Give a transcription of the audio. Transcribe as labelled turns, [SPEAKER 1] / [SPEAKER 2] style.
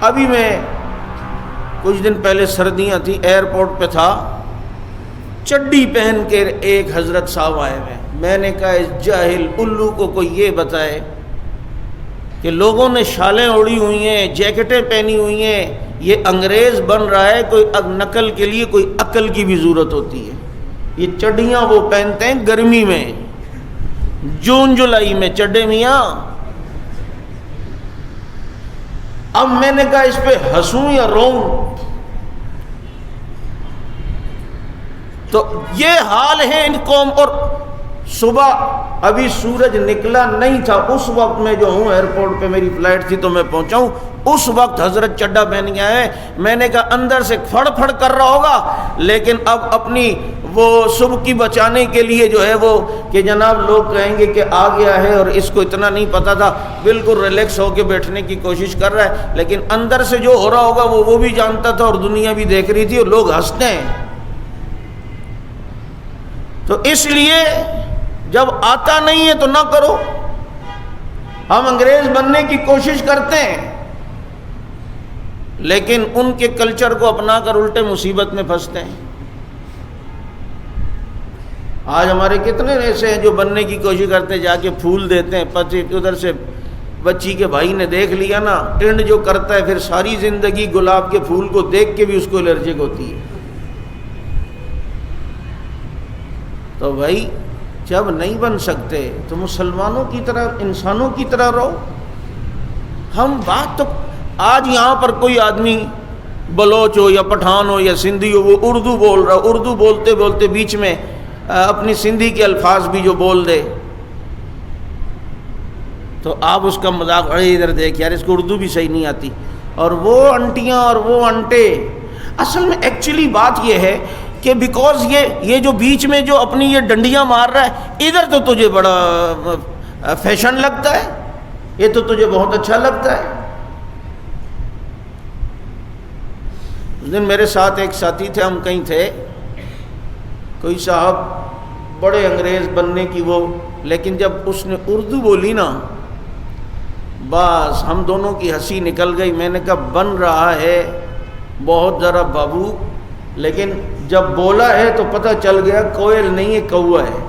[SPEAKER 1] ابھی میں کچھ دن پہلے سردیاں تھیں، ایئرپورٹ پہ تھا، چڈی پہن کے ایک حضرت صاحب آئے ہوئے. میں نے کہا اس جاہل الو کو کوئی یہ بتائے کہ لوگوں نے شالیں اوڑھی ہوئی ہیں، جیکٹیں پہنی ہوئی ہیں، یہ انگریز بن رہا ہے، کوئی نقل کے لیے کوئی عقل کی بھی ضرورت ہوتی ہے. یہ چڈیاں وہ پہنتے ہیں گرمی میں، جون جولائی میں چڈے میاں. اب میں نے کہا اس پہ ہنسوں یا روؤں؟ تو یہ حال ہے ان قوم. اور صبح ابھی سورج نکلا نہیں تھا، اس وقت میں جو ہوں ایئرپورٹ پہ میری فلائٹ تھی تو میں پہنچا ہوں، اس وقت حضرت چڈا پہن کے آئے. میں نے کہا اندر سے پھڑ پھڑ کر رہا ہوگا، لیکن اب اپنی وہ صبح کی بچانے کے لیے جو ہے وہ کہ جناب لوگ کہیں گے کہ آ گیا ہے اور اس کو اتنا نہیں پتا تھا، بالکل ریلیکس ہو کے بیٹھنے کی کوشش کر رہا ہے. لیکن اندر سے جو ہو رہا ہوگا وہ بھی جانتا تھا اور دنیا بھی دیکھ رہی تھی اور لوگ ہنستے ہیں. تو اس لیے جب آتا نہیں ہے تو نہ کرو. ہم انگریز بننے کی کوشش کرتے ہیں لیکن ان کے کلچر کو اپنا کر الٹے مصیبت میں پھنستے ہیں. آج ہمارے کتنے ایسے ہیں جو بننے کی کوشش کرتے ہیں، جا کے پھول دیتے ہیں، پتہ ادھر سے بچی کے بھائی نے دیکھ لیا نا، ٹرنڈ جو کرتا ہے پھر ساری زندگی گلاب کے پھول کو دیکھ کے بھی اس کو الرجک ہوتی ہے. تو بھائی جب نہیں بن سکتے تو مسلمانوں کی طرح، انسانوں کی طرح رہو. ہم بات تو آج یہاں پر کوئی آدمی بلوچ ہو یا پٹھان ہو یا سندھی ہو، وہ اردو بول رہا، اردو بولتے بولتے بیچ میں اپنی سندھی کے الفاظ بھی جو بول دے تو آپ اس کا مذاق، اڑے ادھر دیکھ یار اس کو اردو بھی صحیح نہیں آتی. اور وہ انٹیاں اور وہ انٹے، اصل میں ایکچولی بات یہ ہے کہ بیکوز یہ جو بیچ میں جو اپنی یہ ڈنڈیاں مار رہا ہے، ادھر تو تجھے بڑا فیشن لگتا ہے، یہ تو تجھے بہت اچھا لگتا ہے. اس دن میرے ساتھ ایک ساتھی تھے، ہم کہیں تھے، کوئی صاحب بڑے انگریز بننے کی وہ، لیکن جب اس نے اردو بولی نا بس ہم دونوں کی ہنسی نکل گئی. میں نے کہا بن رہا ہے بہت ذرا بابو، لیکن جب بولا ہے تو پتہ چل گیا کوئل نہیں ہے، کوا ہے.